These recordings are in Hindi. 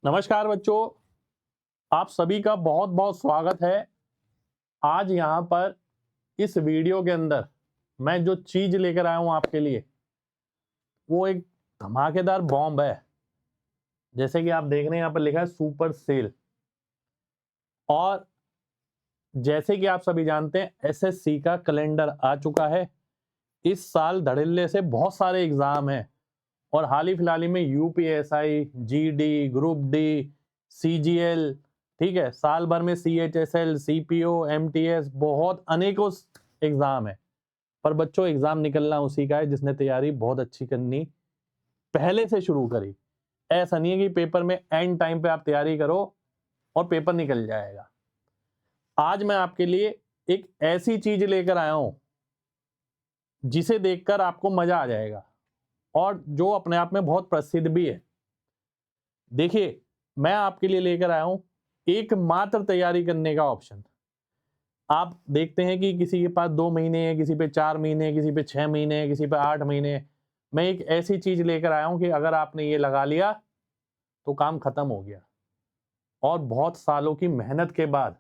नमस्कार बच्चों, आप सभी का बहुत बहुत स्वागत है। आज यहाँ पर इस वीडियो के अंदर मैं जो चीज लेकर आया हूँ आपके लिए वो एक धमाकेदार बॉम्ब है। जैसे कि आप देख रहे हैं यहाँ पर लिखा है सुपर सेल। और जैसे कि आप सभी जानते हैं एसएससी का कैलेंडर आ चुका है। इस साल धड़ल्ले से बहुत सारे एग्जाम हैं और हाल ही फिलहाल में UPSI, GD, group D, CGL, ठीक है, साल भर में सीएचएसएल, सीपीओ, एमटीएस, बहुत अनेकों एग्जाम है। पर बच्चों एग्जाम निकलना उसी का है जिसने तैयारी बहुत अच्छी करनी पहले से शुरू करी। ऐसा नहीं है कि पेपर में एंड टाइम पे आप तैयारी करो और पेपर निकल जाएगा। आज मैं आपके लिए एक ऐसी चीज लेकर आया हूं जिसे देखकर आपको मजा आ जाएगा और जो अपने आप में बहुत प्रसिद्ध भी है। देखिए, मैं आपके लिए लेकर आया हूं एकमात्र तैयारी करने का ऑप्शन। आप देखते हैं कि किसी के पास 2 महीने है, किसी पे 4 महीने है, किसी पे 6 महीने है, किसी पे 8 महीने है। मैं एक ऐसी चीज लेकर आया हूं कि अगर आपने ये लगा लिया तो काम खत्म हो गया। और बहुत सालों की मेहनत के बाद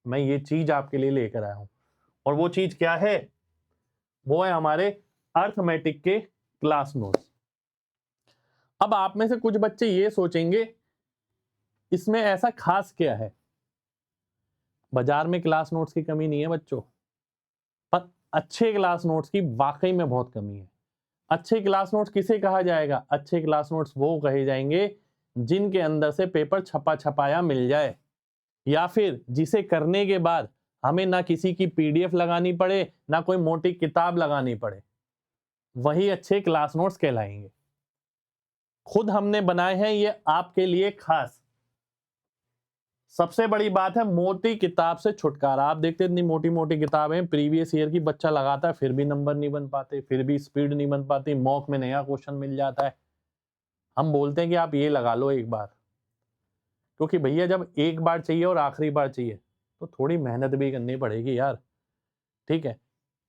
मैं ये चीज आपके लिए लेकर आया हूं। और वो चीज क्या है? वो है हमारे अर्थमेटिक के क्लास नोट्स। अब आप में से कुछ बच्चे ये सोचेंगे इसमें ऐसा खास क्या है। बाजार में क्लास नोट्स की कमी नहीं है बच्चों, पर अच्छे क्लास नोट्स की वाकई में बहुत कमी है। अच्छे क्लास नोट्स किसे कहा जाएगा? अच्छे क्लास नोट्स वो कहे जाएंगे जिनके अंदर से पेपर छपा छपाया मिल जाए, या फिर जिसे करने के बाद हमें ना किसी की पीडीएफ लगानी पड़े, ना कोई मोटी किताब लगानी पड़े। वही अच्छे क्लास नोट्स कहलाएंगे। खुद हमने बनाए हैं ये आपके लिए खास। सबसे बड़ी बात है मोटी किताब से छुटकारा। आप देखते हैं इतनी मोटी मोटी किताबें प्रीवियस ईयर की बच्चा लगाता है, फिर भी नंबर नहीं बन पाते, फिर भी स्पीड नहीं बन पाती, मॉक में नया क्वेश्चन मिल जाता है। हम बोलते हैं कि आप ये लगा लो एक बार, क्योंकि भैया जब एक बार चाहिए और आखिरी बार चाहिए तो थोड़ी मेहनत भी करनी पड़ेगी यार। ठीक है,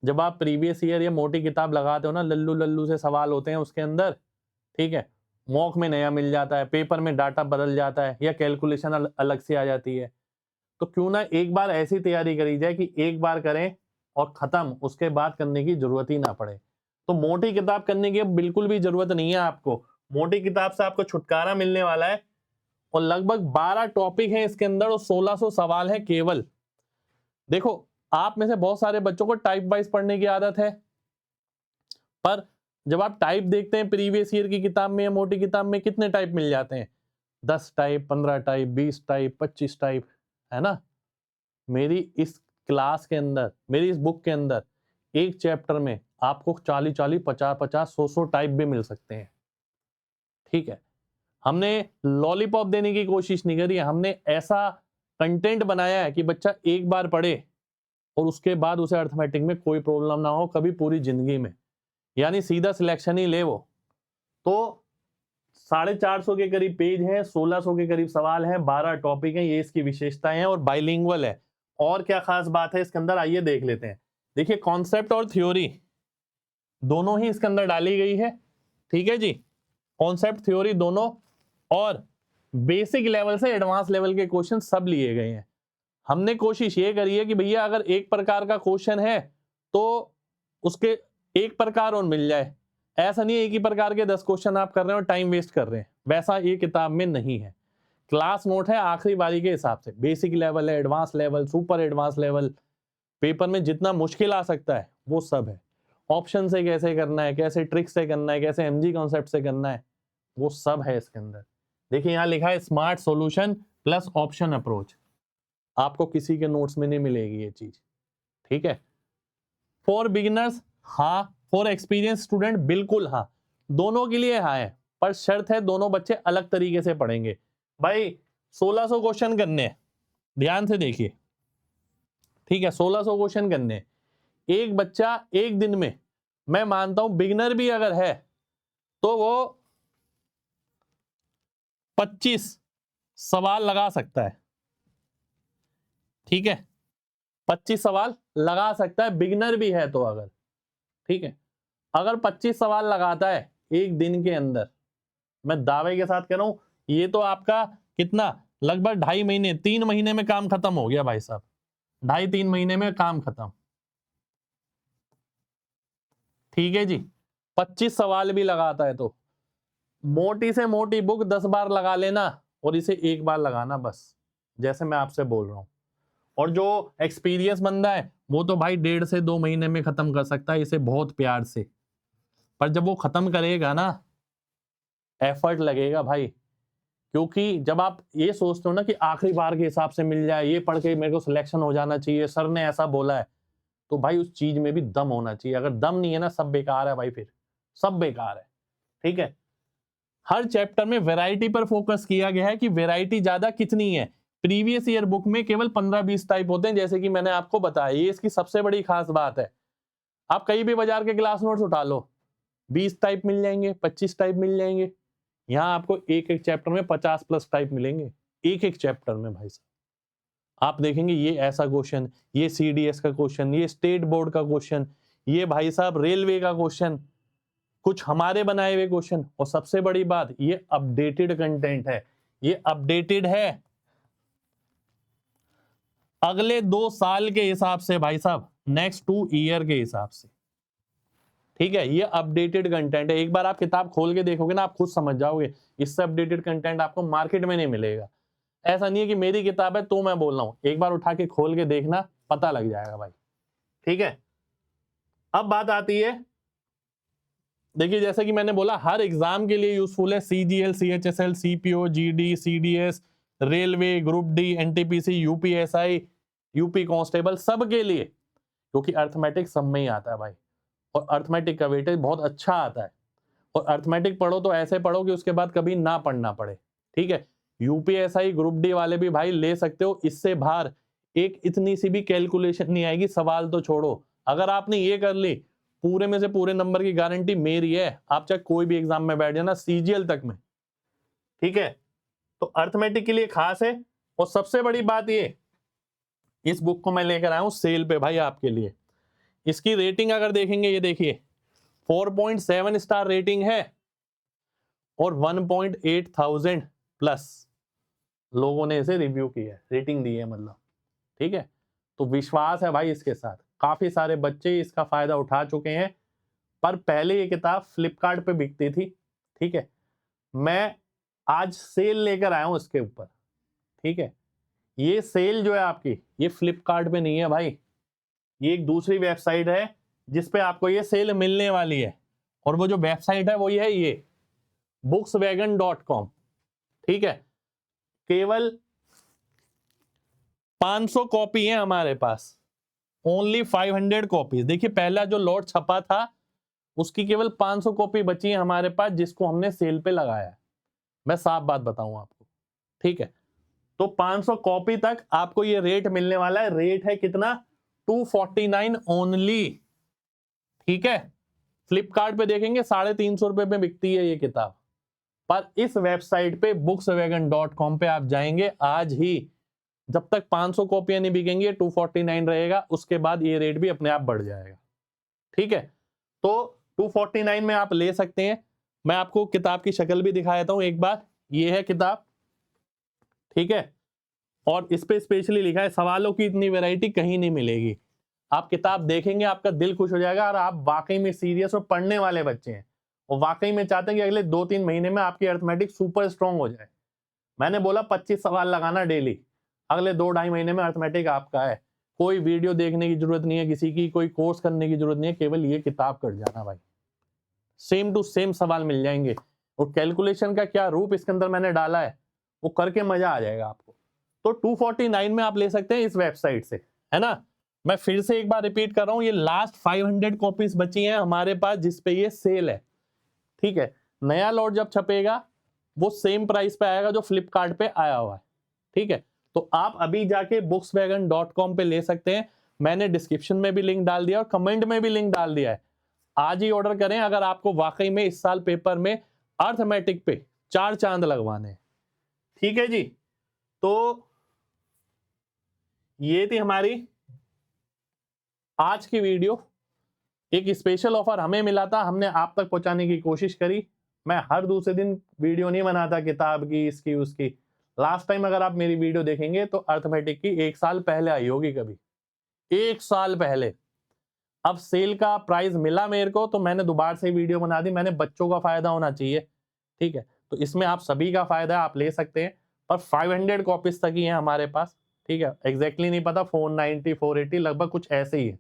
जब आप प्रीवियस ईयर या मोटी किताब लगाते हो ना, लल्लू लल्लू से सवाल होते हैं उसके अंदर, ठीक है, मॉक में नया मिल जाता है, पेपर में डाटा बदल जाता है या कैलकुलेशन अलग से आ जाती है। तो क्यों ना एक बार ऐसी तैयारी करी जाए कि एक बार करें और खत्म, उसके बाद करने की जरूरत ही ना पड़े। तो मोटी किताब करने की बिल्कुल भी जरूरत नहीं है आपको। मोटी किताब से आपको छुटकारा मिलने वाला है और लगभग 12 टॉपिक हैं इसके अंदर और 1600 सवाल हैं केवल। देखो, आप में से बहुत सारे बच्चों को टाइप वाइज पढ़ने की आदत है, पर जब आप टाइप देखते हैं प्रीवियस ईयर की किताब में या मोटी किताब में, कितने टाइप मिल जाते हैं? 10 टाइप, 15 टाइप, 20 टाइप, 25 टाइप, है ना। मेरी इस क्लास के अंदर, मेरी इस बुक के अंदर एक चैप्टर में आपको 40-40, 50-50, 100-100 टाइप भी मिल सकते हैं। ठीक है, हमने लॉलीपॉप देने की कोशिश नहीं करी है। हमने ऐसा कंटेंट बनाया है कि बच्चा एक बार पढ़े और उसके बाद उसे अर्थमेटिक में कोई प्रॉब्लम ना हो कभी पूरी जिंदगी में, यानी सीधा सिलेक्शन ही ले वो। तो 450 के करीब पेज हैं, 1600 के करीब सवाल हैं, 12 टॉपिक हैं, ये इसकी विशेषताएं हैं और बाइलिंगुअल है। और क्या खास बात है इसके अंदर, आइए देख लेते हैं। देखिए, कॉन्सेप्ट और थ्योरी दोनों ही इसके अंदर डाली गई है। ठीक है जी, कॉन्सेप्ट थ्योरी दोनों, और बेसिक लेवल से एडवांस लेवल के क्वेश्चन सब लिए गए हैं। हमने कोशिश ये करी है कि भैया अगर एक प्रकार का क्वेश्चन है तो उसके एक प्रकार और मिल जाए। ऐसा नहीं है एक ही प्रकार के 10 क्वेश्चन आप कर रहे हो और टाइम वेस्ट कर रहे हैं, वैसा ये किताब में नहीं है। क्लास नोट है आखिरी बारी के हिसाब से, बेसिक लेवल है, advance level, super advance level, paper में जितना मुश्किल आ सकता है वो सब है। ऑप्शन से कैसे करना है, कैसे ट्रिक से करना है, कैसे एमजी कॉन्सेप्ट से करना है, वो सब है इसके अंदर। देखिए यहां लिखा है smart solution plus option approach. आपको किसी के नोट्स में नहीं मिलेगी ये चीज। ठीक है, फॉर बिगिनर्स हाँ, फॉर एक्सपीरियंस स्टूडेंट बिल्कुल हाँ, दोनों के लिए हाँ है, पर शर्त है दोनों बच्चे अलग तरीके से पढ़ेंगे। भाई 1600 क्वेश्चन करने हैं, ध्यान से देखिए। ठीक है, 1600 क्वेश्चन करने हैं। एक बच्चा एक दिन में, मैं मानता हूं बिगिनर भी अगर है तो वो 25 सवाल लगा सकता है। ठीक है, 25 सवाल लगा सकता है, बिगिनर भी है तो अगर। ठीक है, अगर 25 सवाल लगाता है एक दिन के अंदर, मैं दावे के साथ कह रहा हूं ये तो आपका कितना, लगभग 2.5 महीने, 3 महीने में काम खत्म हो गया भाई साहब, 2.5-3 महीने में काम खत्म। ठीक है जी, 25 सवाल भी लगाता है तो मोटी से मोटी बुक 10 बार लगा लेना और इसे एक बार लगाना बस, जैसे मैं आपसे बोल रहा हूं। और जो एक्सपीरियंस बंदा है वो तो भाई 1.5 से 2 महीने में खत्म कर सकता है इसे बहुत प्यार से, पर जब वो खत्म करेगा ना, एफर्ट लगेगा भाई, क्योंकि जब आप ये सोचते हो ना कि आखिरी बार के हिसाब से मिल जाए, ये पढ़ के मेरे को सिलेक्शन हो जाना चाहिए, सर ने ऐसा बोला है, तो भाई उस चीज में भी दम होना चाहिए। अगर दम नहीं है ना, सब बेकार है भाई, फिर सब बेकार है। ठीक है, हर चैप्टर में वैरायटी पर फोकस किया गया है कि वैरायटी ज्यादा कितनी है। प्रीवियस ईयर बुक में केवल 15-20 टाइप होते हैं, जैसे कि मैंने आपको बताया, ये इसकी सबसे बड़ी खास बात है। आप कहीं भी बाजार के क्लास नोट्स उठा लो, 20 टाइप मिल जाएंगे, 25 टाइप मिल जाएंगे। यहाँ आपको एक एक चैप्टर में 50+ टाइप मिलेंगे, एक एक चैप्टर में भाई साहब। आप देखेंगे ये ऐसा क्वेश्चन, ये CDS का क्वेश्चन, ये स्टेट बोर्ड का क्वेश्चन, ये भाई साहब रेलवे का क्वेश्चन, कुछ हमारे बनाए हुए क्वेश्चन, और सबसे बड़ी बात ये अपडेटेड कंटेंट है, ये अपडेटेड है अगले 2 साल के हिसाब से भाई साहब, नेक्स्ट 2 ईयर के हिसाब से। ठीक है, ये अपडेटेड कंटेंट है। एक बार आप किताब खोल के देखोगे ना, आप खुद समझ जाओगे, इससे अपडेटेड कंटेंट आपको मार्केट में नहीं मिलेगा। ऐसा नहीं है कि मेरी किताब है तो मैं बोल रहा हूं, एक बार उठा के खोल के देखना, पता लग जाएगा भाई। ठीक है, अब बात आती है, देखिए जैसे कि मैंने बोला हर एग्जाम के लिए यूजफुल है, CGL, CHSL, CPO, GD, CDS, railway, group D, NTPC, UPSI, UP constable, सब के लिए, क्योंकि अर्थमेटिक सब में ही आता है भाई, और अर्थमेटिक का वेटेज बहुत अच्छा आता है। और अर्थमेटिक पढ़ो तो ऐसे पढ़ो कि उसके बाद कभी ना पढ़ना पड़े। ठीक है, UPSI, ग्रुप डी वाले भी भाई ले सकते हो, इससे बाहर एक इतनी सी भी कैलकुलेशन नहीं आएगी, सवाल तो छोड़ो। अगर आपने ये कर ली, पूरे में से पूरे नंबर की गारंटी मेरी है, आप चाहे कोई भी एग्जाम में बैठ जाना, CGL तक में। ठीक है, तो अर्थमेटिक के लिए खास है। और सबसे बड़ी बात ये, इस बुक को मैं लेकर आया हूं सेल पे भाई आपके लिए। इसकी रेटिंग अगर देखेंगे, ये देखिए 4.7 स्टार रेटिंग है और 1.8,000 प्लस लोगों ने इसे रिव्यू किया है, रेटिंग दी है मतलब। ठीक है, तो विश्वास है भाई इसके साथ, काफी सारे बच्चे इसका फायदा उठा चुके हैं। पर पहले ये किताब फ्लिपकार्ट पे बिकती थी। ठीक है, मैं आज सेल लेकर आया हूं इसके ऊपर। ठीक है, ये सेल जो है आपकी, ये फ्लिपकार्ट पे नहीं है भाई, ये एक दूसरी वेबसाइट है जिसपे आपको ये सेल मिलने वाली है। और वो जो वेबसाइट है वो ये है, ये bookswagon.com। ठीक है, केवल 500 कॉपी है हमारे पास, ओनली 500 कॉपीज। देखिए पहला जो लॉट छपा था उसकी केवल 500 कॉपी बची है हमारे पास, जिसको हमने सेल पे लगाया है। मैं साफ बात बताऊं आपको। ठीक है, तो 500 कॉपी तक आपको ये रेट मिलने वाला है। रेट है कितना, 249 ओनली। ठीक है, फ्लिपकार्ट पे देखेंगे 350 रुपए में बिकती है ये किताब, पर इस वेबसाइट पे bookswagon.com पे आप जाएंगे आज ही, जब तक 500 कॉपियां नहीं बिकेंगी 249 रहेगा, उसके बाद ये रेट भी अपने आप बढ़ जाएगा। ठीक है, तो 249 में आप ले सकते हैं। मैं आपको किताब की शक्ल भी दिखा देता हूं एक बार, ये है किताब। ठीक है, और इस पे स्पेशली लिखा है सवालों की इतनी वैरायटी कहीं नहीं मिलेगी। आप किताब देखेंगे आपका दिल खुश हो जाएगा, और आप वाकई में सीरियस और पढ़ने वाले बच्चे हैं और वाकई में चाहते हैं कि अगले 2-3 महीने में आपकी अर्थमेटिक सुपर स्ट्रांग हो जाए। मैंने बोला 25 सवाल लगाना डेली, अगले 2-2.5 महीने में अर्थमेटिक आपका है। कोई वीडियो देखने की जरूरत नहीं है किसी की, कोई कोर्स करने की जरूरत नहीं है, केवल ये किताब कर जाना भाई, सेम टू सेम सवाल मिल जाएंगे। और कैलकुलेशन का क्या रूप इसके अंदर मैंने डाला है, वो करके मजा आ जाएगा आपको। तो 249 में आप ले सकते हैं इस वेबसाइट से, है ना। मैं फिर से एक बार रिपीट कर रहा हूं, ये लास्ट 500 कॉपीज बची हैं हमारे पास जिसपे ये सेल है। ठीक है, नया लॉट जब छपेगा वो सेम प्राइस पे आएगा जो फ्लिपकार्ट पे आया हुआ है। ठीक है, तो आप अभी जाके bookswagon.com पे ले सकते हैं। मैंने डिस्क्रिप्शन में भी लिंक डाल दिया और कमेंट में भी लिंक डाल दिया है। आज ही ऑर्डर करें अगर आपको वाकई में इस साल पेपर में अर्थमेटिक पे 4 चांद लगवाने हैं। ठीक है जी, तो ये थी हमारी आज की वीडियो। एक स्पेशल ऑफर हमें मिला था, हमने आप तक पहुंचाने की कोशिश करी। मैं हर दूसरे दिन वीडियो नहीं बनाता किताब की, इसकी उसकी, लास्ट टाइम अगर आप मेरी वीडियो देखेंगे तो अर्थमेटिक की 1 साल पहले आई होगी, कभी 1 साल पहले। अब सेल का प्राइस मिला मेरे को तो मैंने दोबारा से वीडियो बना दी, मैंने बच्चों का फायदा होना चाहिए, ठीक है। तो इसमें आप सभी का फायदा है, आप ले सकते हैं, पर 500 कॉपीज तक ही है हमारे पास, ठीक है। एग्जैक्टली नहीं पता, 490 480 लगभग कुछ ऐसे ही है।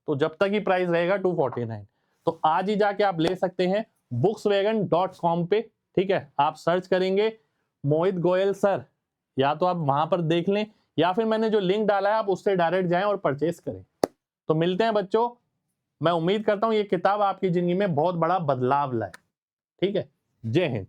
तो जब तक ही प्राइस रहेगा 249, तो आज ही जाके आप ले सकते हैं bookswagon.com पे, ठीक है। आप सर्च करेंगे मोहित गोयल सर, या तो आप वहां पर देख लें, या फिर मैंने जो लिंक डाला है आप उससे डायरेक्ट जाएं और परचेस करें। तो मिलते हैं बच्चों, मैं उम्मीद करता हूं ये किताब आपकी जिंदगी में बहुत बड़ा बदलाव लाए, ठीक है। जय हिंद।